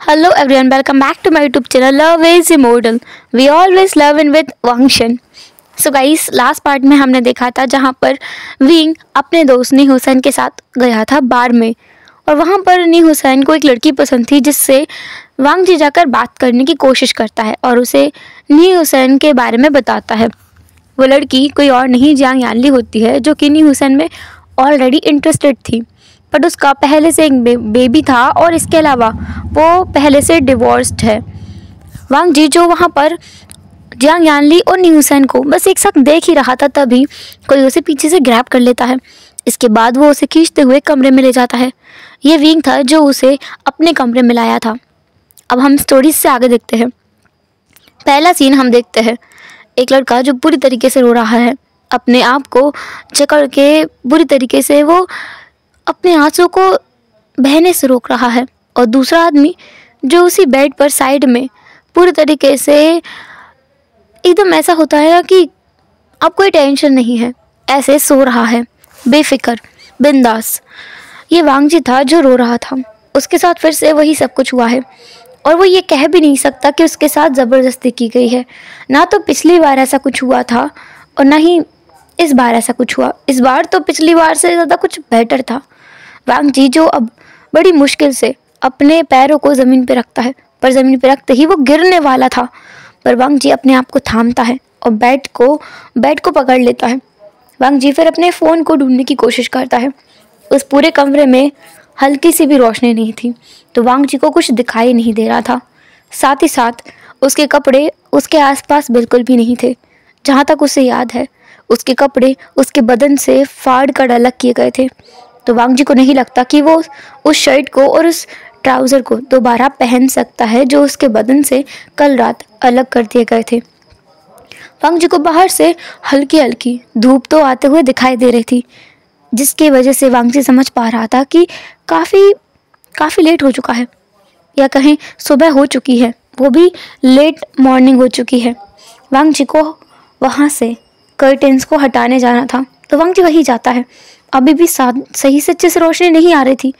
Hello everyone, welcome back to my YouTube channel Love is Immortal. We always love in with Wangshan. So guys, last part में हमने देखा था जहाँ पर wing अपने दोस्त नी हुसैन के साथ गया था बार में, और वहाँ पर नी हुसैन को एक लड़की पसंद थी जिससे वांग जी जाकर बात करने की कोशिश करता है और उसे नी हुसैन के बारे में बताता है। वो लड़की कोई और नहीं जियांग यानली होती है जो कि नी हुसैन में ऑलरेडी इंटरेस्टेड थी, बट उसका पहले से एक बेबी था और इसके अलावा वो पहले से डिवोर्स्ड है। वांग जी जो वहाँ पर जियांग यानली और नी हुसैन को बस एक साथ देख ही रहा था, तभी कोई उसे पीछे से ग्रैब कर लेता है। इसके बाद वो उसे खींचते हुए कमरे में ले जाता है। ये विंग था जो उसे अपने कमरे में लाया था। अब हम स्टोरी से आगे देखते हैं। पहला सीन हम देखते हैं एक लड़का जो बुरी तरीके से रो रहा है, अपने आप को जकड़ के बुरी तरीके से वो अपने आंसू को बहने से रोक रहा है, और दूसरा आदमी जो उसी बेड पर साइड में पूरी तरीके से एकदम ऐसा होता है कि अब कोई टेंशन नहीं है, ऐसे सो रहा है बेफिक्र बिंदास। ये वांग जी था जो रो रहा था। उसके साथ फिर से वही सब कुछ हुआ है, और वो ये कह भी नहीं सकता कि उसके साथ ज़बरदस्ती की गई है। ना तो पिछली बार ऐसा कुछ हुआ था और ना ही इस बार ऐसा कुछ हुआ। इस बार तो पिछली बार से ज़्यादा कुछ बेटर था। वांग जी जो अब बड़ी मुश्किल से अपने पैरों को ज़मीन पे रखता है, पर ज़मीन पे रखते ही वो गिरने वाला था, पर वांग जी अपने आप को थामता है और बेड को पकड़ लेता है। वांग जी फिर अपने फ़ोन को ढूंढने की कोशिश करता है। उस पूरे कमरे में हल्की सी भी रोशनी नहीं थी, तो वांग जी को कुछ दिखाई नहीं दे रहा था। साथ ही साथ उसके कपड़े उसके आसपास बिल्कुल भी नहीं थे। जहाँ तक उसे याद है, उसके कपड़े उसके बदन से फाड़ कर अलग किए गए थे, तो वांग जी को नहीं लगता कि वो उस शर्ट को और उस ट्राउज़र को दोबारा पहन सकता है जो उसके बदन से कल रात अलग कर दिए गए थे। वांग जी को बाहर से हल्की हल्की धूप तो आते हुए दिखाई दे रही थी, जिसकी वजह से वांग जी समझ पा रहा था कि काफ़ी लेट हो चुका है, या कहें सुबह हो चुकी है, वो भी लेट मॉर्निंग हो चुकी है। वांग जी को वहाँ से कर्टेंस को हटाने जाना था, तो वांग जी वहीं जाता है। अभी भी सही से अच्छे से रोशनी नहीं आ रही थी।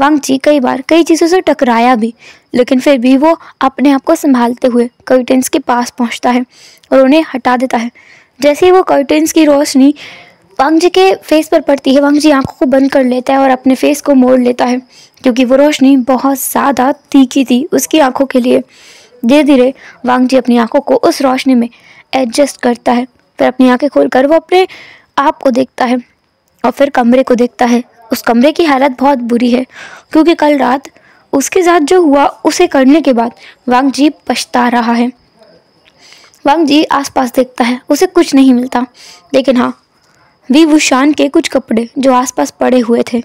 वांग जी कई चीज़ों से टकराया भी, लेकिन फिर भी वो अपने आप को संभालते हुए कर्टेंस के पास पहुंचता है और उन्हें हटा देता है। जैसे ही वो कर्टेंस की रोशनी वांग जी के फेस पर पड़ती है, वांग जी आंखों को बंद कर लेता है और अपने फेस को मोड़ लेता है, क्योंकि वो रोशनी बहुत ज़्यादा तीखी थी उसकी आंखों के लिए। धीरे धीरे वांग जी अपनी आंखों को उस रोशनी में एडजस्ट करता है। फिर अपनी आंखें खोलकर वो अपने आप को देखता है और फिर कमरे को देखता है। उस कमरे की हालत बहुत बुरी है, क्योंकि कल रात उसके साथ जो हुआ उसे करने के बाद वांग जी पछता रहा है। वांग जी आसपास देखता है, उसे कुछ नहीं मिलता, लेकिन हाँ, वी वुशान के कुछ कपड़े जो आसपास पड़े हुए थे।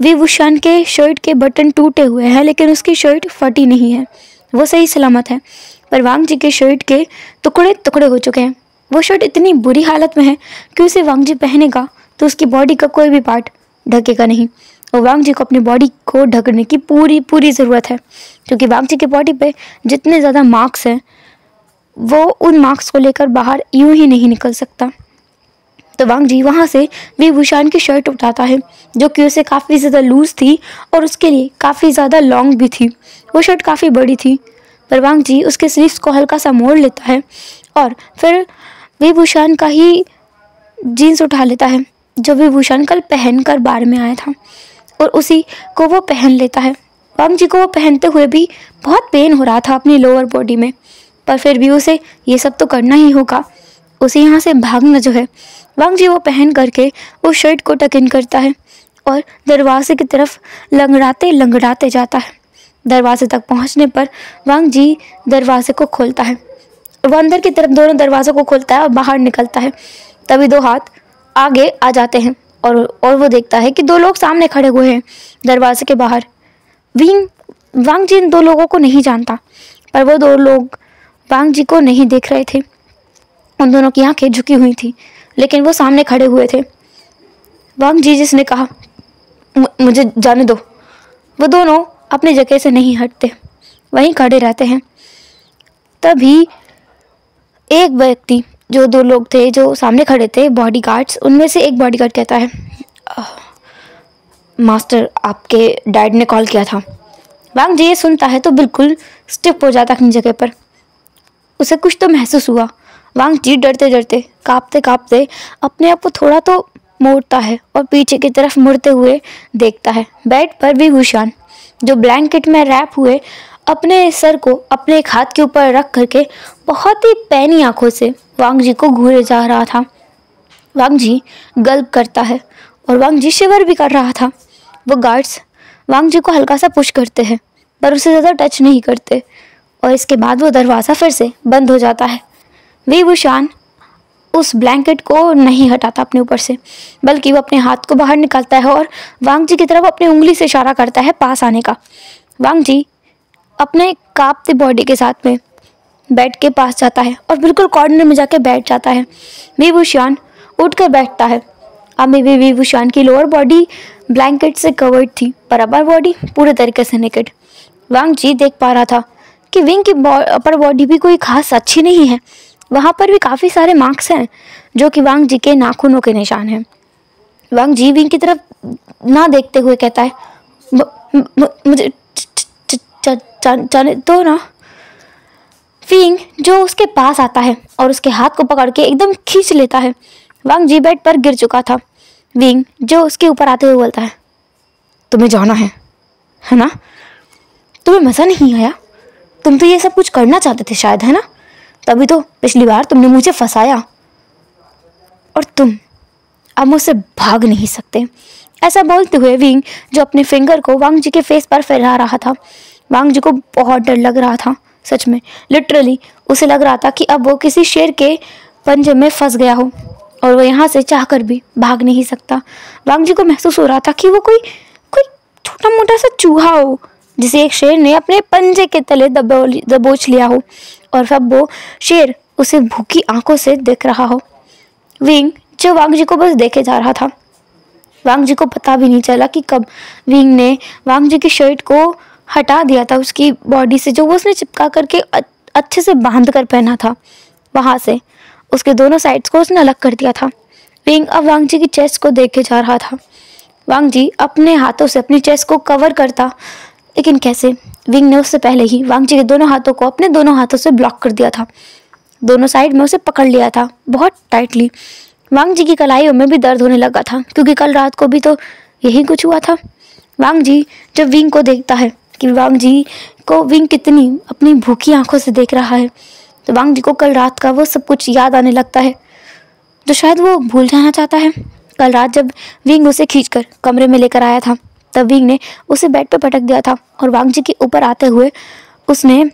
वी वुशान के शर्ट के बटन टूटे हुए हैं, लेकिन उसकी शर्ट फटी नहीं है, वो सही सलामत है। पर वांग जी के शर्ट के टुकड़े टुकड़े हो चुके हैं। वो शर्ट इतनी बुरी हालत में है कि उसे वांग जी पहनेगा तो उसकी बॉडी का कोई भी पार्ट ढकेगा नहीं, और वांग जी को अपनी बॉडी को ढकने की पूरी ज़रूरत है, क्योंकि वांग जी की बॉडी पे जितने ज़्यादा मार्क्स हैं वो उन मार्क्स को लेकर बाहर यूं ही नहीं निकल सकता। तो वांग जी वहाँ से वी भूषान की शर्ट उठाता है, जो कि उसे काफ़ी ज़्यादा लूज़ थी और उसके लिए काफ़ी ज़्यादा लॉन्ग भी थी। वो शर्ट काफ़ी बड़ी थी, पर वांग जी उसके स्लीव्स को हल्का सा मोड़ लेता है और फिर वी भूषान का ही जीन्स उठा लेता है जो वी भूषान कल पहन कर बार में आया था, और उसी को वो पहन लेता है। वांग जी को वो पहनते हुए भी बहुत पेन हो रहा था अपनी लोअर बॉडी में, पर फिर भी उसे ये सब तो करना ही होगा। उसे यहाँ से भागना जो है। वांग जी वो पहन करके उस शर्ट को टक इन करता है और दरवाजे की तरफ लंगड़ाते जाता है। दरवाजे तक पहुँचने पर वांग जी दरवाजे को खोलता है। वो अंदर की तरफ दोनों दरवाज़ों को खोलता है और बाहर निकलता है। तभी दो हाथ आगे आ जाते हैं और वो देखता है कि दो लोग सामने खड़े हुए हैं दरवाजे के बाहर। वांग जी इन दो लोगों को नहीं जानता, पर वो दो लोग वांग जी को नहीं देख रहे थे। उन दोनों की आंखें झुकी हुई थी, लेकिन वो सामने खड़े हुए थे। वांग जी जिसने कहा मुझे जाने दो, वो दोनों अपनी जगह से नहीं हटते, वहीं खड़े रहते हैं। तभी एक व्यक्ति, जो दो लोग थे जो सामने खड़े थे बॉडीगार्ड्स, उनमें से एक बॉडीगार्ड कहता है मास्टर आपके डैड ने कॉल किया था। वांग जी ये सुनता है तो बिल्कुल स्टिप हो जाता है अपनी जगह पर। उसे कुछ तो महसूस हुआ। वांग जी डरते डरते, कांपते कांपते अपने आप को थोड़ा तो मोड़ता है और पीछे की तरफ मुड़ते हुए देखता है। बेड पर विभूषण जो ब्लैंकेट में रैप हुए अपने सर को अपने एक हाथ के ऊपर रख करके बहुत ही पैनी आंखों से वांग जी को घूरे जा रहा था। वांग जी गल्प करता है और वांग जी शिवर भी कर रहा था। वो गार्ड्स वांग जी को हल्का सा पुश करते हैं पर उसे ज़्यादा टच नहीं करते और इसके बाद वो दरवाज़ा फिर से बंद हो जाता है। विभूषण उस ब्लैंकेट को नहीं हटाता अपने ऊपर से, बल्कि वो अपने हाथ को बाहर निकालता है और वांग जी की तरफ अपनी उंगली से इशारा करता है पास आने का। वांग जी अपने कांपती बॉडी के साथ में बेड के पास जाता है और बिल्कुल कॉर्नर में जाके बैठ जाता है। विभूषण उठकर बैठता है। अब भी विभूषण की लोअर बॉडी ब्लैंकेट से कवर्ड थी पर अपर बॉडी पूरे तरीके से नेकेड। वांग जी देख पा रहा था कि विंग की अपर बॉडी भी कोई खास अच्छी नहीं है। वहाँ पर भी काफ़ी सारे मार्क्स हैं जो कि वांग जी के नाखूनों के निशान हैं। वांग जी विंग की तरफ ना देखते हुए कहता है, मुझे जाने दो ना। विंग जो उसके पास आता है और उसके हाथ को पकड़ के एकदम खींच लेता है। वांग जी बेड पर गिर चुका था। विंग जो उसके ऊपर आते हुए बोलता है, तुम्हें जाना है ना? तुम्हें मज़ा नहीं आया? तुम तो ये सब कुछ करना चाहते थे शायद, है ना? तभी तो पिछली बार तुमने मुझे फंसाया और तुम अब मुझसे भाग नहीं सकते। ऐसा बोलते हुए विंग जो अपने फिंगर को वांग जी के फेस पर फैला रहा था। वांग जी को बहुत डर लग रहा था। सच में लिटरली उसे लग रहा था कि अब वो किसी शेर के पंजे में फंस गया हो और वो यहाँ से चाहकर भी भाग नहीं सकता। वांग जी को महसूस हो रहा था कि वो कोई छोटा मोटा सा चूहा हो जिसे एक शेर ने अपने पंजे के तले दबोच लिया हो और अब वो शेर उसे भूखी आंखों से देख रहा हो। विंग जो वांग जी को बस देखे जा रहा था। वांग जी को पता भी नहीं चला कि कब विंग ने वांग जी की शर्ट को हटा दिया था उसकी बॉडी से, जो वो उसने चिपका करके अच्छे से बांध कर पहना था। वहाँ से उसके दोनों साइड्स को उसने अलग कर दिया था। विंग अब वांग जी की चेस्ट को देखे जा रहा था। वांग जी अपने हाथों से अपनी चेस्ट को कवर करता, लेकिन कैसे? विंग ने उससे पहले ही वांग जी के दोनों हाथों को अपने दोनों हाथों से ब्लॉक कर दिया था। दोनों साइड में उसे पकड़ लिया था बहुत टाइटली। वांग जी की कलाइयों में भी दर्द होने लगा था क्योंकि कल रात को भी तो यही कुछ हुआ था। वांग जी जब विंग को देखता है कि वांग जी को विंग कितनी अपनी भूखी आंखों से देख रहा है, तो वांग जी को कल रात का वो सब कुछ याद आने लगता है जो शायद वो भूल जाना चाहता है। कल रात जब विंग उसे खींचकर कमरे में लेकर आया था तब विंग ने उसे बेड पर पटक दिया था और वांग जी के ऊपर आते हुए उसने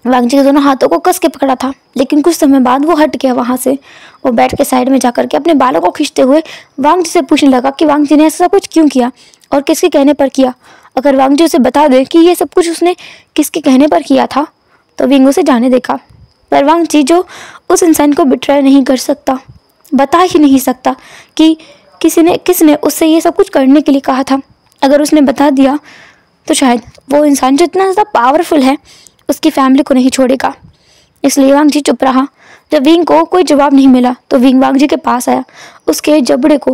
वांग जी के दोनों हाथों को कस के पकड़ा था। लेकिन कुछ समय बाद वो हट गया वहाँ से और बेड के साइड में जाकर के अपने बालों को खींचते हुए वांग जी से पूछने लगा कि वांग जी ने ऐसा कुछ क्यों किया और किसके कहने पर किया। अगर वांग जी उसे बता दे कि ये सब कुछ उसने किसके कहने पर किया था तो विंग उसे जाने देगा। पर वांग जी जो उस इंसान को बिट्राई नहीं कर सकता, बता ही नहीं सकता कि किसने उससे ये सब कुछ करने के लिए कहा था। अगर उसने बता दिया तो शायद वो इंसान जो इतना ज़्यादा पावरफुल है उसकी फैमिली को नहीं छोड़ेगा। इसलिए वांग जी चुप रहा। जब विंग को कोई जवाब नहीं मिला तो विंग वांग जी के पास आया, उसके जबड़े को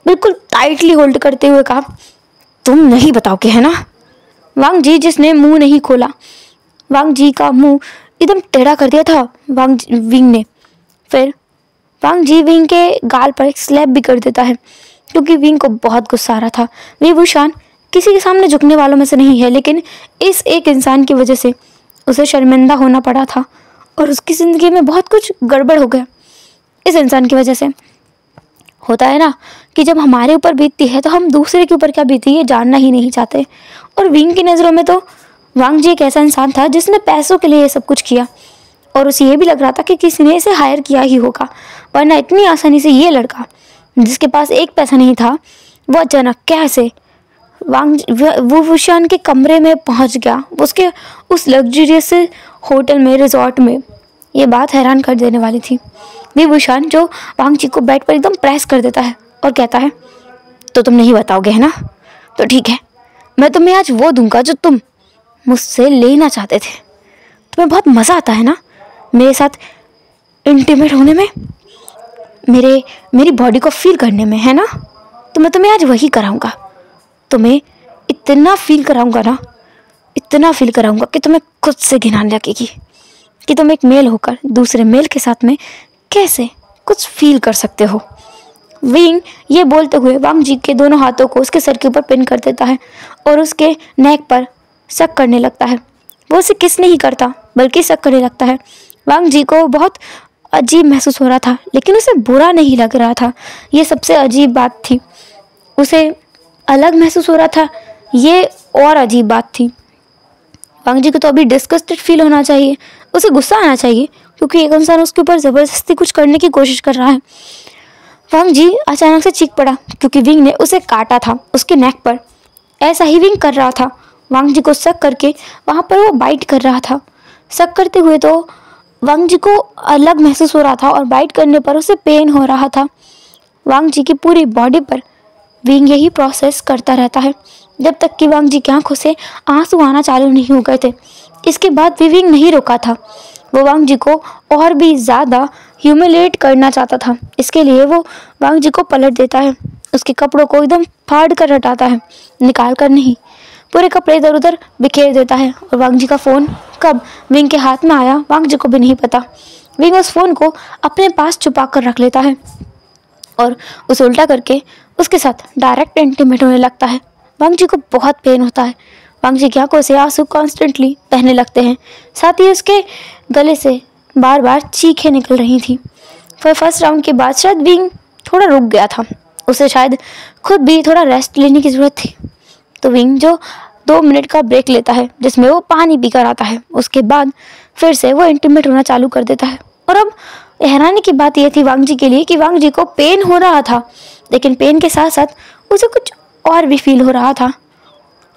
बिल्कुल टाइटली होल्ड करते हुए कहा, तुम नहीं बताओगे है ना? वांग जी जिसने मुंह नहीं खोला, वांग जी का मुंह एकदम टेढ़ा कर दिया था विंग ने। फिर वांग जी विंग के गाल पर एक स्लैप भी कर देता है क्योंकि विंग को बहुत गुस्सा आ रहा था। विभूषण किसी के सामने झुकने वालों में से नहीं है, लेकिन इस एक इंसान की वजह से उसे शर्मिंदा होना पड़ा था और उसकी ज़िंदगी में बहुत कुछ गड़बड़ हो गया इस इंसान की वजह से। होता है ना कि जब हमारे ऊपर बीतती है तो हम दूसरे के ऊपर क्या बीती है जानना ही नहीं चाहते। और विंग की नज़रों में तो वांग जी एक ऐसा इंसान था जिसने पैसों के लिए ये सब कुछ किया और उसे ये भी लग रहा था कि किसी ने इसे हायर किया ही होगा, वरना इतनी आसानी से ये लड़का जिसके पास एक पैसा नहीं था वो अचानक कैसे विभूषण के कमरे में पहुंच गया, उसके उस लग्जरियस होटल में, रिजॉर्ट में। ये बात हैरान कर देने वाली थी। विभूषण जो वांग जी को बेड पर एकदम प्रेस कर देता है और कहता है, तो तुम नहीं बताओगे है ना? तो ठीक है, मैं तुम्हें आज वो दूंगा जो तुम मुझसे लेना चाहते थे। तुम्हें बहुत मज़ा आता है ना मेरे साथ इंटीमेट होने में, मेरी बॉडी को फील करने में, है ना? तो मैं तुम्हें आज वही कराऊंगा। तुम्हें इतना फील कराऊंगा ना, इतना फील कराऊंगा कि तुम्हें खुद से घिन आने लगेगी कि तुम एक मेल होकर दूसरे मेल के साथ में कैसे कुछ फील कर सकते हो। विंग ये बोलते हुए वांग जी के दोनों हाथों को उसके सर के ऊपर पिन कर देता है और उसके नेक पर शक करने लगता है। वो उसे किस नहीं करता बल्कि शक करने लगता है। वांग जी को बहुत अजीब महसूस हो रहा था, लेकिन उसे बुरा नहीं लग रहा था। ये सबसे अजीब बात थी। उसे अलग महसूस हो रहा था, ये और अजीब बात थी। वांग जी को तो अभी डिस्गस्टेड फील होना चाहिए, उसे गुस्सा आना चाहिए, क्योंकि एक इंसान उसके ऊपर ज़बरदस्ती कुछ करने की कोशिश कर रहा है। वांग जी अचानक से चीख पड़ा क्योंकि विंग ने उसे काटा था उसके नेक पर। ऐसा ही विंग कर रहा था। वांग जी को शक करके वहाँ पर वो बाइट कर रहा था। शक करते हुए तो वांग जी को अलग महसूस हो रहा था और बाइट करने पर उसे पेन हो रहा था। वांग जी की पूरी बॉडी पर विंग यही प्रोसेस करता रहता है जब तक कि वांग जी की आंखों से आंसू आना चालू नहीं हो गए थे। इसके बाद भी विंग नहीं रुका था। वो वांग जी को और भी ज़्यादा ह्यूमिलेट करना चाहता था। इसके लिए वो वांग जी को पलट देता है, उसके कपड़ों को एकदम फाड़ कर हटाता है, निकाल कर नहीं। पूरे कपड़े इधर उधर बिखेर देता है। और वांग जी का फ़ोन कब विंग के हाथ में आया वांग जी को भी नहीं पता। विंग उस फ़ोन को अपने पास छुपा कर रख लेता है और उसे उल्टा करके उसके साथ डायरेक्ट इंटीमेट होने लगता है। वांग जी को बहुत पेन होता है। वांग जी की आंखों से आंसू कॉन्स्टेंटली बहने लगते हैं, साथ ही उसके गले से बार बार चीखें निकल रही थी। फिर फर्स्ट राउंड के बाद शायद विंग थोड़ा रुक गया था, उसे शायद खुद भी थोड़ा रेस्ट लेने की ज़रूरत थी। तो विंग जो 2 मिनट का ब्रेक लेता है जिसमें वो पानी पी कर आता है, उसके बाद फिर से वो इंटीमेट होना चालू कर देता है। और अब हैरानी की बात यह थी वांग जी के लिए कि वांग जी को पेन हो रहा था, लेकिन पेन के साथ साथ उसे कुछ और भी फील हो रहा था।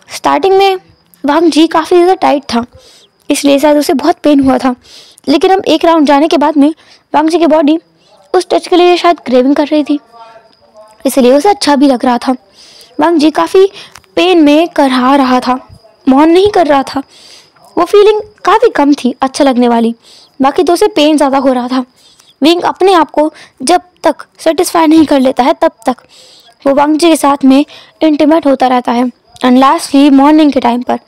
स्टार्टिंग में वांग जी काफ़ी ज़्यादा टाइट था, इसलिए शायद उसे बहुत पेन हुआ था, लेकिन अब एक राउंड जाने के बाद में वांग जी की बॉडी उस टच के लिए शायद क्रेविंग कर रही थी, इसलिए उसे अच्छा भी लग रहा था। वांग जी काफ़ी पेन में करहा रहा था, मौन नहीं कर रहा था। वो फीलिंग काफ़ी कम थी अच्छा लगने वाली, बाकी तो उसे पेन ज़्यादा हो रहा था। विंग अपने आप को जब तक सेटिस्फाई नहीं कर लेता है तब तक वो वांग जी के साथ में इंटीमेट होता रहता है। एंड लास्टली मॉर्निंग के टाइम पर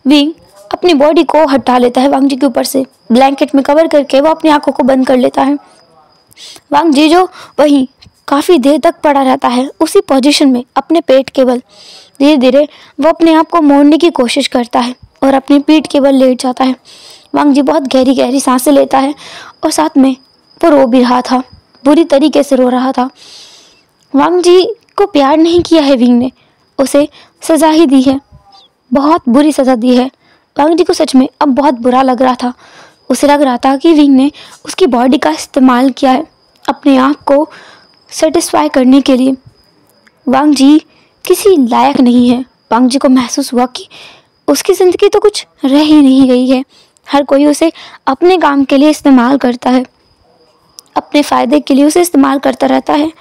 विंग अपनी बॉडी को हटा लेता है वांग जी के ऊपर से, ब्लैंकेट में कवर करके वो अपनी आंखों को बंद कर लेता है। वांग जी जो वहीं काफ़ी देर तक पड़ा रहता है उसी पोजीशन में अपने पेट के बल। धीरे धीरे वो अपने आप को मोड़ने की कोशिश करता है और अपनी पीठ के बल लेट जाता है। वांग जी बहुत गहरी गहरी सांसें लेता है और साथ में वो रो भी रहा था, बुरी तरीके से रो रहा था। वांग जी को प्यार नहीं किया है विंग ने, उसे सज़ा ही दी है, बहुत बुरी सज़ा दी है। वांग जी को सच में अब बहुत बुरा लग रहा था। उसे लग रहा था कि विंग ने उसकी बॉडी का इस्तेमाल किया है अपने आप को सेटिस्फाई करने के लिए। वांग जी किसी लायक नहीं है। वांग जी को महसूस हुआ कि उसकी ज़िंदगी तो कुछ रह ही नहीं गई है। हर कोई उसे अपने काम के लिए इस्तेमाल करता है, अपने फ़ायदे के लिए उसे इस्तेमाल करता रहता है।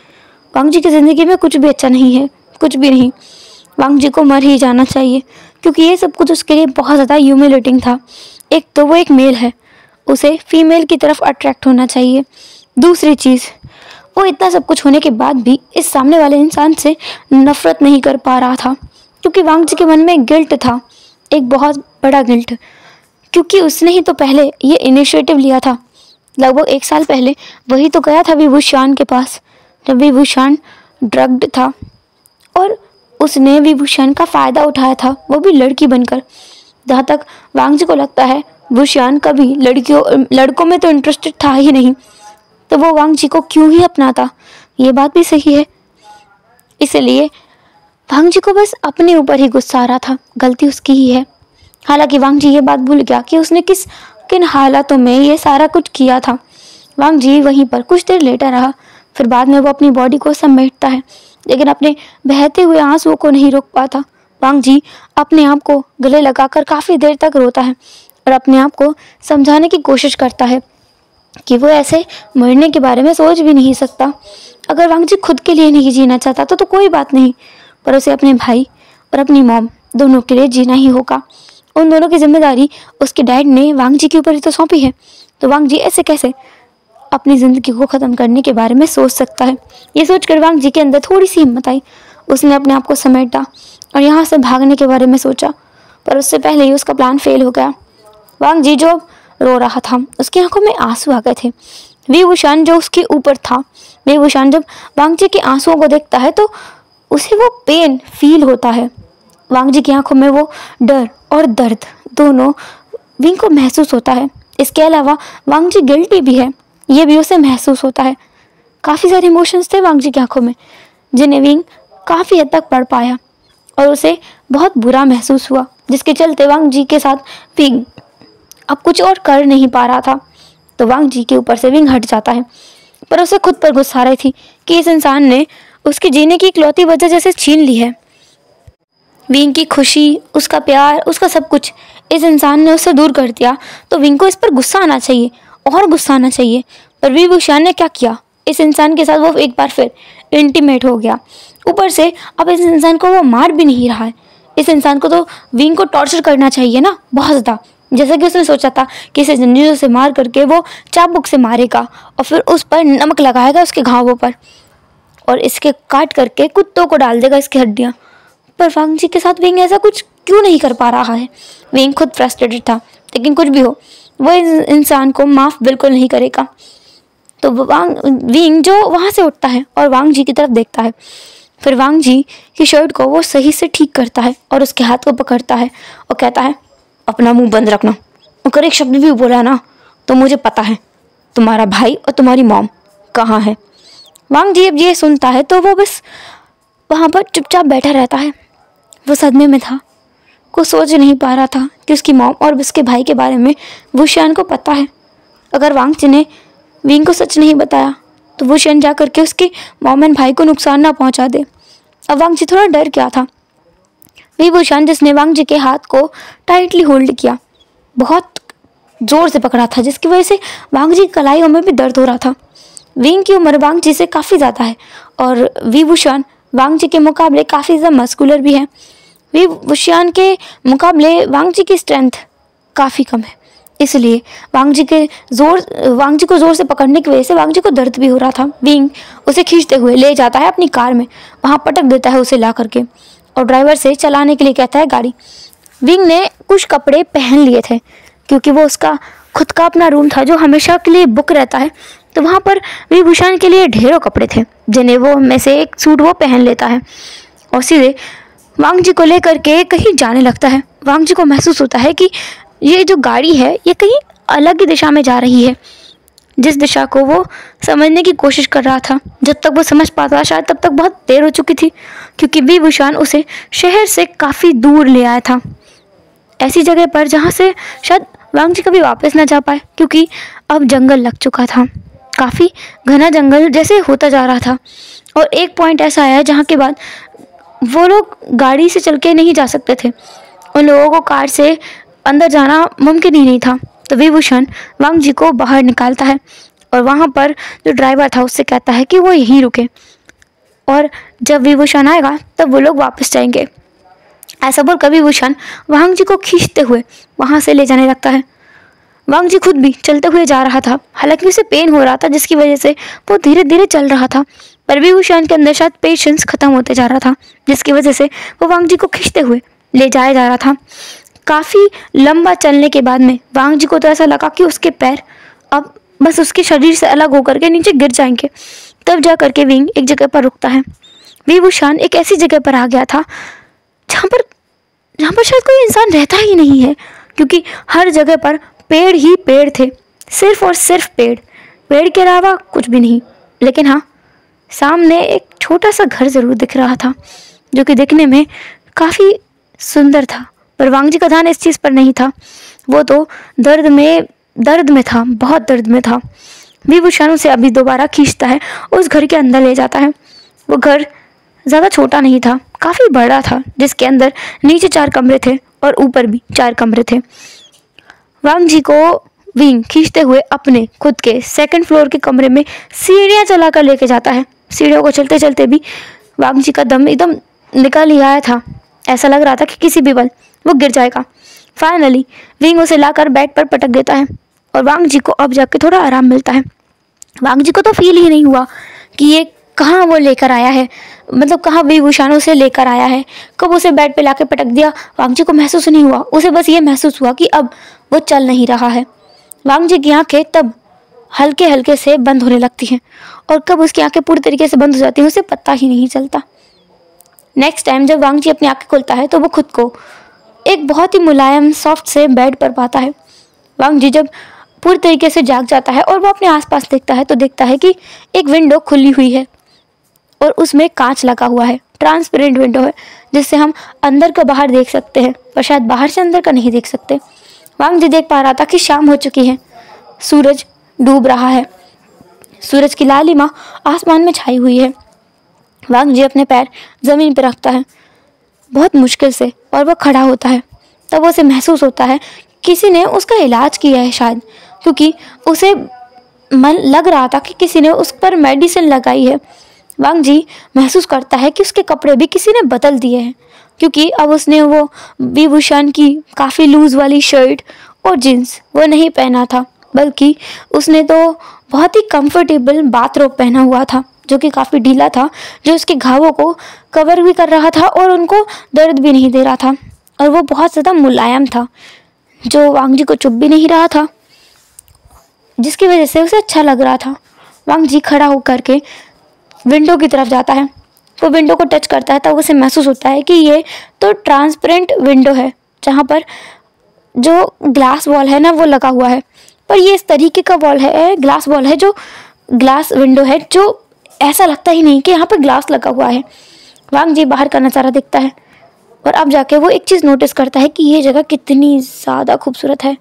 वांग जी की ज़िंदगी में कुछ भी अच्छा नहीं है, कुछ भी नहीं। वांग जी को मर ही जाना चाहिए, क्योंकि ये सब कुछ उसके लिए बहुत ज़्यादा ह्यूमिलेटिंग था। एक तो वो एक मेल है, उसे फीमेल की तरफ अट्रैक्ट होना चाहिए। दूसरी चीज़, वो इतना सब कुछ होने के बाद भी इस सामने वाले इंसान से नफ़रत नहीं कर पा रहा था, क्योंकि वांग जी के मन में गिल्ट था, एक बहुत बड़ा गिल्ट, क्योंकि उसने ही तो पहले ये इनिशिएटिव लिया था। लगभग 1 साल पहले वही तो गया था विभूषण के पास जब विभूषण ड्रग्ड था, और उसने विभूषण का फ़ायदा उठाया था, वो भी लड़की बनकर। जहाँ तक वांग जी को लगता है विभूषण कभी लड़कों में तो इंटरेस्टेड था ही नहीं, तो वो वांग जी को क्यों ही अपनाता। ये बात भी सही है। इसलिए वांग जी को बस अपने ऊपर ही गुस्सा आ रहा था, गलती उसकी ही है। हालांकि वांग जी ये बात भूल गया कि उसने किन हालातों में ये सारा कुछ किया था। वांग जी वहीं पर कुछ देर लेटा रहा, फिर बाद में वो अपनी बॉडी को समेटता है, लेकिन अपने बहते हुए आंसुओं को नहीं रोक पाता। वांग जी अपने आप को गले लगाकर काफ़ी देर तक रोता है और अपने आप को समझाने की कोशिश करता है कि वो ऐसे मरने के बारे में सोच भी नहीं सकता। अगर वांग जी खुद के लिए नहीं जीना चाहता तो कोई बात नहीं, पर उसे अपने भाई और अपनी मॉम दोनों के लिए जीना ही होगा। उन दोनों की जिम्मेदारी उसके डैड ने वांग जी के ऊपर ही तो सौंपी है, तो वांग जी ऐसे कैसे अपनी ज़िंदगी को ख़त्म करने के बारे में सोच सकता है। ये सोचकर वांग जी के अंदर थोड़ी सी हिम्मत आई। उसने अपने आप को समेटा और यहाँ से भागने के बारे में सोचा। पर उससे पहले ही उसका प्लान फेल हो गया। वांग जी जो रो रहा था, उसकी आंखों में आंसू आ गए थे। वी वुशान जो उसके ऊपर था, वी वुशान जब वांग जी के आंसुओं को देखता है तो उसे वो पेन फील होता है। वांग जी की आंखों में वो डर और दर्द दोनों विंग को महसूस होता है। इसके अलावा वांग जी गिल्टी भी है, ये भी उसे महसूस होता है। काफ़ी सारे इमोशंस थे वांग जी की आंखों में, जिन्हें विंग काफ़ी हद तक पढ़ पाया और उसे बहुत बुरा महसूस हुआ, जिसके चलते वांग जी के साथ विंग अब कुछ और कर नहीं पा रहा था। तो वांग जी के ऊपर से विंग हट जाता है, पर उसे खुद पर गुस्सा आ रही थी कि इस इंसान ने उसके जीने की इकलौती वजह जैसे छीन ली है। विंग की खुशी, उसका प्यार, उसका सब कुछ इस इंसान ने उससे दूर कर दिया। तो विंग को इस पर गुस्सा आना चाहिए और गुस्सा आना चाहिए, पर वी वुशान ने क्या किया, इस इंसान के साथ वो एक बार फिर इंटीमेट हो गया। ऊपर से अब इस इंसान को वो मार भी नहीं रहा है। इस इंसान को तो विंग को टॉर्चर करना चाहिए ना, बहुत ज़्यादा, जैसा कि उसने सोचा था कि इसे जंजीरों से मार करके वो चाबुक से मारेगा और फिर उस पर नमक लगाएगा उसके घावों पर और इसके काट करके कुत्तों को डाल देगा इसकी हड्डियाँ। पर वांग जी के साथ विंग ऐसा कुछ क्यों नहीं कर पा रहा है। विंग खुद फ्रस्ट्रेटेड था, लेकिन कुछ भी हो वो इस इंसान को माफ़ बिल्कुल नहीं करेगा। तो विंग जो वहाँ से उठता है और वांग जी की तरफ देखता है, फिर वांग जी की शर्ट को वो सही से ठीक करता है और उसके हाथ को पकड़ता है और कहता है, अपना मुंह बंद रखना, अगर एक शब्द भी बोला ना तो मुझे पता है तुम्हारा भाई और तुम्हारी मॉम कहाँ है। वांग जी अब ये सुनता है तो वो बस वहाँ पर चुपचाप बैठा रहता है। वो सदमे में था, कुछ सोच नहीं पा रहा था कि उसकी मॉम और उसके भाई के बारे में वुशियान को पता है। अगर वांग जी ने विंग को सच नहीं बताया तो वुशियान जा करके उसके मॉम एंड भाई को नुकसान ना पहुंचा दे। अब वांग जी थोड़ा डर गया था। वी वुशियान जिसने वांग जी के हाथ को टाइटली होल्ड किया, बहुत ज़ोर से पकड़ा था, जिसकी वजह से वांग जी की कलाइयों में भी दर्द हो रहा था। विंग की उम्र वांग जी से काफ़ी ज़्यादा है और वी वुशियान वांग जी के मुकाबले काफ़ी ज़्यादा मस्कुलर भी है। वी वुशियान के मुकाबले वांग जी की स्ट्रेंथ काफ़ी कम है, इसलिए वांग जी को ज़ोर से पकड़ने की वजह से वांग जी को दर्द भी हो रहा था। विंग उसे खींचते हुए ले जाता है अपनी कार में, वहाँ पटक देता है उसे ला करके और ड्राइवर से चलाने के लिए कहता है गाड़ी। विंग ने कुछ कपड़े पहन लिए थे क्योंकि वो उसका खुद का अपना रूम था जो हमेशा के लिए बुक रहता है, तो वहाँ पर वी वुशियान के लिए ढेरों कपड़े थे, जिन्हें वो में से एक सूट वो पहन लेता है और सीधे वांग जी को लेकर के कहीं जाने लगता है। वांग जी को महसूस होता है कि ये जो गाड़ी है ये कहीं अलग ही दिशा में जा रही है, जिस दिशा को वो समझने की कोशिश कर रहा था। जब तक वो समझ पाता शायद तब तक बहुत देर हो चुकी थी, क्योंकि वी वुशियान उसे शहर से काफ़ी दूर ले आया था, ऐसी जगह पर जहाँ से शायद वांग जी कभी वापस ना जा पाए, क्योंकि अब जंगल लग चुका था, काफ़ी घना जंगल जैसे होता जा रहा था। और एक पॉइंट ऐसा आया जहाँ के बाद वो लोग गाड़ी से चल के नहीं जा सकते थे, उन लोगों को कार से अंदर जाना मुमकिन ही नहीं था। तो वी वुशियान वांग जी को बाहर निकालता है और वहाँ पर जो ड्राइवर था उससे कहता है कि वो यहीं रुके और जब वी वुशियान आएगा तब वो लोग वापस जाएंगे। ऐसा बोल कर वी वुशियान वांग जी को खींचते हुए वहाँ से ले जाने लगता है। वांग जी खुद भी चलते हुए जा रहा था, हालांकि उसे पेन हो रहा था जिसकी वजह से वो धीरे धीरे चल रहा था, पर वी वुशियान के अंदर शायद पेशेंस खत्म होते जा रहा था, जिसकी वजह से वो वांग जी को खींचते हुए ले जाया जा रहा था। काफ़ी लंबा चलने के बाद में वांग जी को तो ऐसा लगा कि उसके पैर अब बस उसके शरीर से अलग होकर के नीचे गिर जाएंगे। तब जा करके विंग एक जगह पर रुकता है। वी वुशियान एक ऐसी जगह पर आ गया था जहाँ पर शायद कोई इंसान रहता ही नहीं है, क्योंकि हर जगह पर पेड़ ही पेड़ थे, सिर्फ और सिर्फ पेड़ के अलावा कुछ भी नहीं। लेकिन हाँ, सामने एक छोटा सा घर ज़रूर दिख रहा था जो कि दिखने में काफ़ी सुंदर था, पर वांग जी का ध्यान इस चीज़ पर नहीं था, वो तो दर्द में था, बहुत दर्द में था। वी वुशियान उसे अभी दोबारा खींचता है, उस घर के अंदर ले जाता है। वो घर ज़्यादा छोटा नहीं था, काफ़ी बड़ा था, जिसके अंदर नीचे 4 कमरे थे और ऊपर भी 4 कमरे थे। वांग जी को विंग खींचते हुए अपने खुद के 2nd फ्लोर के कमरे में सीढ़ियाँ चला कर लेके जाता है। सीढ़ियों को चलते चलते भी वांग जी का दम एकदम निकल ही आया था, ऐसा लग रहा था कि किसी भी पल वो गिर जाएगा। फाइनली विंग उसे लाकर बेड पर पटक देता है और वांग जी को अब जाके थोड़ा आराम मिलता है। वांग जी को तो फील ही नहीं हुआ कि ये कहाँ वो लेकर आया है, मतलब कहाँ विभूषण उसे लेकर आया है, कब उसे बेड पे लाके पटक दिया। वांग जी को महसूस नहीं हुआ, उसे बस ये महसूस हुआ कि अब वो चल नहीं रहा है। वांग जी की आंखें तब हल्के हल्के से बंद होने लगती हैं, और कब उसकी आंखें पूरी तरीके से बंद हो जाती हैं उसे पता ही नहीं चलता। नेक्स्ट टाइम जब वांग जी अपनी आंखें खोलता है तो वो खुद को एक बहुत ही मुलायम सॉफ्ट से बेड पर पाता है। वांग जी जब पूरी तरीके से जाग जाता है और वो अपने आसपास देखता है तो देखता है कि एक विंडो खुली हुई है और उसमें कांच लगा हुआ है, ट्रांसपेरेंट विंडो है जिससे हम अंदर का बाहर देख सकते हैं, पर शायद बाहर से अंदर का नहीं देख सकते। वांग जी देख पा रहा था कि शाम हो चुकी है, सूरज डूब रहा है, सूरज की लालिमा आसमान में छाई हुई है। वांग जी अपने पैर जमीन पर रखता है बहुत मुश्किल से, और वह खड़ा होता है। तब उसे महसूस होता है किसी ने उसका इलाज किया है शायद, क्योंकि उसे मन लग रहा था कि किसी ने उस पर मेडिसिन लगाई है। वांग जी महसूस करता है कि उसके कपड़े भी किसी ने बदल दिए हैं, क्योंकि अब उसने वो विभूषण की काफ़ी लूज़ वाली शर्ट और जीन्स वो नहीं पहना था, बल्कि उसने तो बहुत ही कंफर्टेबल बाथरोब पहना हुआ था जो कि काफ़ी ढीला था, जो उसके घावों को कवर भी कर रहा था और उनको दर्द भी नहीं दे रहा था, और वो बहुत ज़्यादा मुलायम था जो वांग जी को चुभ भी नहीं रहा था, जिसकी वजह से उसे अच्छा लग रहा था। वांग जी खड़ा होकर के विंडो की तरफ जाता है, वो विंडो को टच करता है तब उसे महसूस होता है कि ये तो ट्रांसपेरेंट विंडो है जहाँ पर जो ग्लास वॉल है ना वो लगा हुआ है, पर ये इस तरीके का वॉल है, ग्लास वॉल है, जो ग्लास विंडो है, जो ऐसा लगता ही नहीं कि यहाँ पर ग्लास लगा हुआ है। वांग जी बाहर का नज़ारा देखता है और अब जाके वो एक चीज़ नोटिस करता है कि ये जगह कितनी ज़्यादा खूबसूरत है।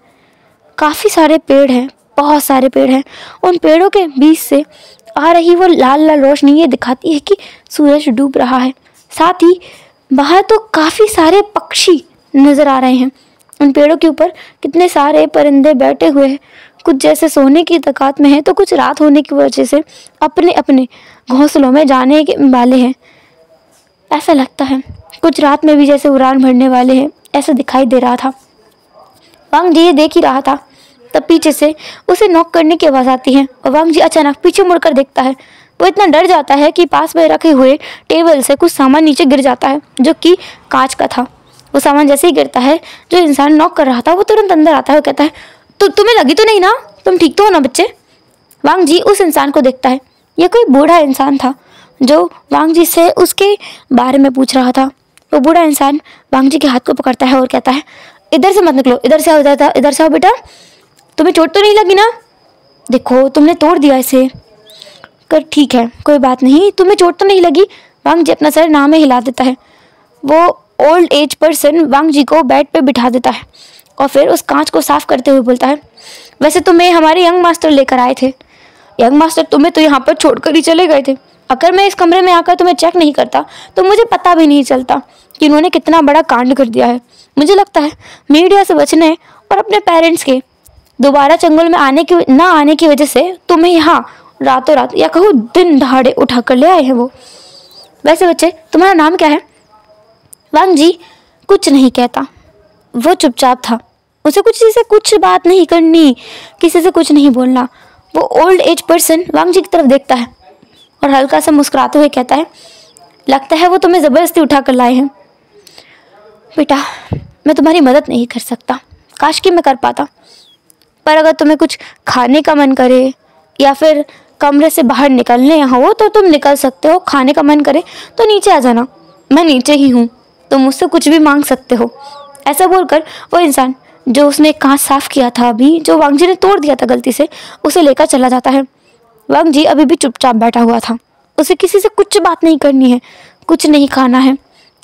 काफ़ी सारे पेड़ हैं, बहुत सारे पेड़ हैं, उन पेड़ों के बीच से आ रही वो लाल लाल रोशनी ये दिखाती है कि सूरज डूब रहा है। साथ ही बाहर तो काफ़ी सारे पक्षी नज़र आ रहे हैं, उन पेड़ों के ऊपर कितने सारे परिंदे बैठे हुए हैं, कुछ जैसे सोने की तकात में है तो कुछ रात होने की वजह से अपने अपने घोंसलों में जाने के वाले हैं। ऐसा लगता है कुछ रात में भी जैसे उड़ान भरने वाले हैं, ऐसा दिखाई दे रहा था। वांग जी ये देख ही रहा था, तब पीछे से उसे नॉक करने की आवाज़ आती है और वांग जी अचानक पीछे मुड़कर देखता है। वो इतना डर जाता है कि पास में रखे हुए टेबल से कुछ सामान नीचे गिर जाता है जो कि कांच का था। वो सामान जैसे ही गिरता है, जो इंसान नॉक कर रहा था वो तुरंत अंदर आता है और कहता है, तो तुम्हें लगी तो नहीं ना, तुम ठीक तो हो ना बच्चे। वांग जी उस इंसान को देखता है, यह कोई बूढ़ा इंसान था जो वांग जी से उसके बारे में पूछ रहा था। वो बूढ़ा इंसान वांग जी के हाथ को पकड़ता है और कहता है, इधर से मत निकलो, इधर से आओ, इधर से आओ बेटा, तुम्हें चोट तो नहीं लगी ना, देखो तुमने तोड़ दिया इसे, कर ठीक है कोई बात नहीं, तुम्हें चोट तो नहीं लगी। वांग जी अपना सर नाव में हिला देता है। वो ओल्ड एज पर्सन वांग जी को बेड पे बिठा देता है और फिर उस कांच को साफ करते हुए बोलता है, वैसे तुम्हें हमारे यंग मास्टर लेकर आए थे, यंग मास्टर तुम्हें तो यहाँ पर छोड़कर ही चले गए थे। अगर मैं इस कमरे में आकर तुम्हें चेक नहीं करता तो मुझे पता भी नहीं चलता कि इन्होंने कितना बड़ा कांड कर दिया है। मुझे लगता है मीडिया से बचने और अपने पेरेंट्स के दोबारा चंगुल में आने की वजह से तुम्हें यहाँ रातों रात या कहूँ दिन दहाड़े उठा कर ले आए हैं वो। वैसे बच्चे तुम्हारा नाम क्या है? वांग जी कुछ नहीं कहता, वो चुपचाप था, उसे कुछ बात नहीं करनी, किसी से कुछ नहीं बोलना। वो ओल्ड एज पर्सन वांग जी की तरफ देखता है और हल्का सा मुस्कुराते हुए कहता है, लगता है वो तुम्हें ज़बरदस्ती उठा कर लाए हैं। बेटा मैं तुम्हारी मदद नहीं कर सकता, काश कि मैं कर पाता, पर अगर तुम्हें कुछ खाने का मन करे या फिर कमरे से बाहर निकलने हो तो तुम निकल सकते हो। खाने का मन करे तो नीचे आ जाना, मैं नीचे ही हूँ, तुम मुझसे कुछ भी मांग सकते हो। ऐसा बोलकर वो इंसान जो उसने कांच साफ किया था अभी, जो वांग जी ने तोड़ दिया था गलती से, उसे लेकर चला जाता है। वांग जी अभी भी चुपचाप बैठा हुआ था, उसे किसी से कुछ बात नहीं करनी है, कुछ नहीं खाना है।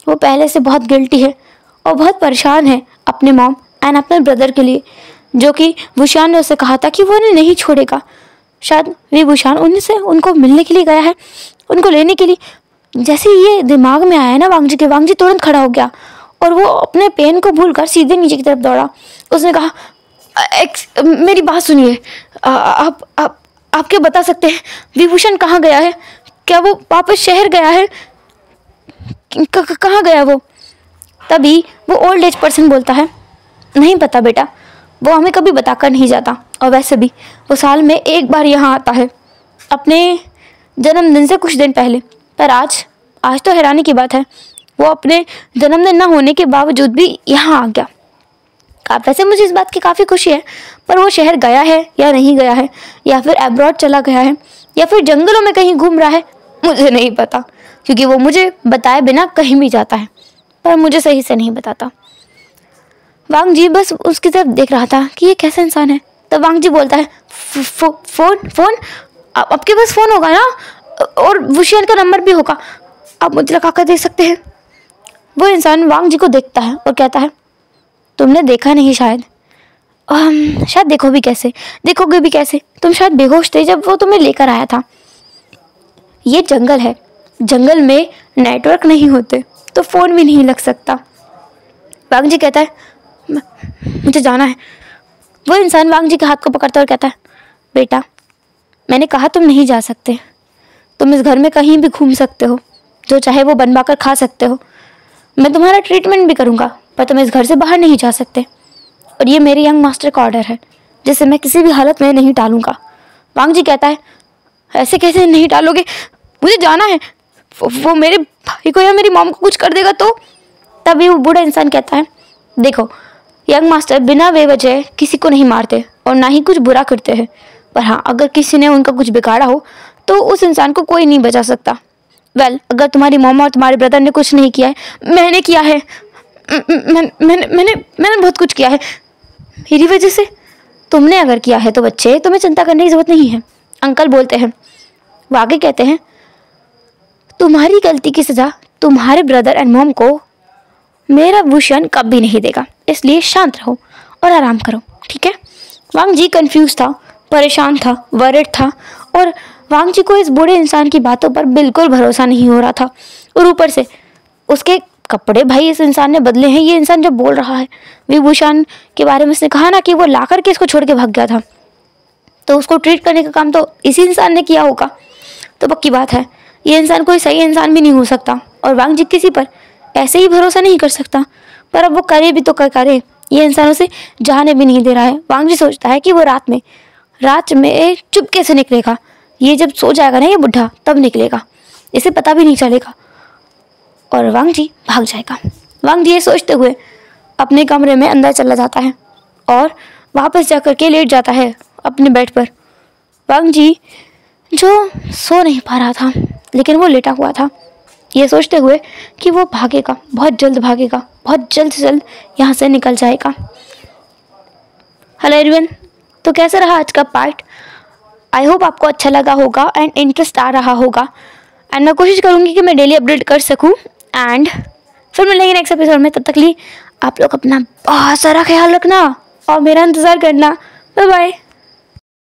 वो पहले से बहुत गिल्टी है और बहुत परेशान है अपने मॉम एंड अपने ब्रदर के लिए, जो कि भूषान ने उसे कहा था कि वो उन्हें नहीं छोड़ेगा। शायद विभूषण उनको मिलने के लिए गया है, उनको लेने के लिए। जैसे ये दिमाग में आया ना वांग जी तुरंत खड़ा हो गया और वो अपने पेन को भूलकर सीधे नीचे की तरफ दौड़ा। उसने कहा, मेरी बात सुनिए, आप क्या बता सकते हैं विभूषण कहाँ गया है? क्या वो वापस शहर गया है? कहाँ गया वो? तभी वो ओल्ड एज पर्सन बोलता है, नहीं पता बेटा, वो हमें कभी बताकर नहीं जाता, और वैसे भी वो साल में एक बार यहाँ आता है अपने जन्मदिन से कुछ दिन पहले। पर आज तो हैरानी की बात है, वो अपने जन्मदिन ना होने के बावजूद भी यहाँ आ गया। वैसे मुझे इस बात की काफ़ी खुशी है, पर वो शहर गया है या नहीं गया है, या फिर अब्रॉड चला गया है, या फिर जंगलों में कहीं घूम रहा है, मुझे नहीं पता, क्योंकि वो मुझे बताए बिना कहीं भी जाता है, पर मुझे सही से नहीं बताता। वांग जी बस उसकी तरफ देख रहा था कि ये कैसा इंसान है। तब वांग जी बोलता है, फोन आपके पास फ़ोन होगा ना, और वुशियन का नंबर भी होगा, आप मुझे लगा कर दे सकते हैं। वो इंसान वांग जी को देखता है और कहता है, तुमने देखा नहीं शायद। शायद देखोगे भी कैसे, तुम शायद बेहोश थे जब वो तुम्हें लेकर आया था। ये जंगल है, जंगल में नेटवर्क नहीं होते तो फ़ोन भी नहीं लग सकता। वांग जी कहता है, मुझे जाना है। वो इंसान वांग जी के हाथ को पकड़ता और कहता है, बेटा मैंने कहा तुम नहीं जा सकते, तुम इस घर में कहीं भी घूम सकते हो, जो चाहे वो बनवा कर खा सकते हो, मैं तुम्हारा ट्रीटमेंट भी करूँगा, पर तुम इस घर से बाहर नहीं जा सकते, और ये मेरे यंग मास्टर का ऑर्डर है जिसे मैं किसी भी हालत में नहीं टालूंगा। वांग जी कहता है, ऐसे कैसे नहीं टालोगे, मुझे जाना है, वो मेरे भाई को या मेरी मॉम को कुछ कर देगा तो। तभी वो बूढ़ा इंसान कहता है, देखो यंग मास्टर बिना बेवजह किसी को नहीं मारते और ना ही कुछ बुरा करते हैं, पर हाँ अगर किसी ने उनका कुछ बिगाड़ा हो तो उस इंसान को कोई नहीं बचा सकता। अगर तुम्हारी मॉम और तुम्हारे ब्रदर ने कुछ नहीं किया है, मैंने किया है, मैंने बहुत कुछ किया है मेरी वजह से। तुमने अगर किया है तो बच्चे तुम्हें चिंता करने की जरूरत नहीं है, अंकल बोलते हैं। वो आगे कहते हैं, तुम्हारी गलती की सजा तुम्हारे ब्रदर एंड मॉम को मेरा वुशियन कभी नहीं देगा, इसलिए शांत रहो और आराम करो, ठीक है। वांग जी कंफ्यूज था, परेशान था, वरिड था, और वांग जी को इस बूढ़े इंसान की बातों पर बिल्कुल भरोसा नहीं हो रहा था। और ऊपर से उसके कपड़े भाई इस इंसान ने बदले हैं। ये इंसान जब बोल रहा है विभूषण के बारे में, उसने कहा ना कि वो ला करके इसको छोड़ के भाग गया था, तो उसको ट्रीट करने का काम तो इसी इंसान ने किया होगा। तो पक्की बात है ये इंसान कोई सही इंसान भी नहीं हो सकता, और वांग जी किसी पर ऐसे ही भरोसा नहीं कर सकता। पर अब वो करे भी तो करे, ये इंसान उसे जाने भी नहीं दे रहा है। वांग जी सोचता है कि वो रात में चुपके से निकलेगा। ये जब सो जाएगा ना ये बुढ़ा, तब निकलेगा, इसे पता भी नहीं चलेगा, और वांग जी भाग जाएगा। वांग जी ये सोचते हुए अपने कमरे में अंदर चला जाता है और वापस जाकर के लेट जाता है अपने बेड पर। वांग जी जो सो नहीं पा रहा था, लेकिन वो लेटा हुआ था, ये सोचते हुए कि वो भागेगा, बहुत जल्द भागेगा, बहुत जल्द से जल्द यहाँ से निकल जाएगा। हेलो एवरीवन, तो कैसा रहा आज का पार्ट? आई होप आपको अच्छा लगा होगा एंड इंटरेस्ट आ रहा होगा, एंड मैं कोशिश करूँगी कि मैं डेली अपडेट कर सकूँ। एंड फिर मिलेंगे नेक्स्ट एपिसोड में। तब तक लिए आप लोग अपना बहुत सारा ख्याल रखना और मेरा इंतज़ार करना। Bye bye.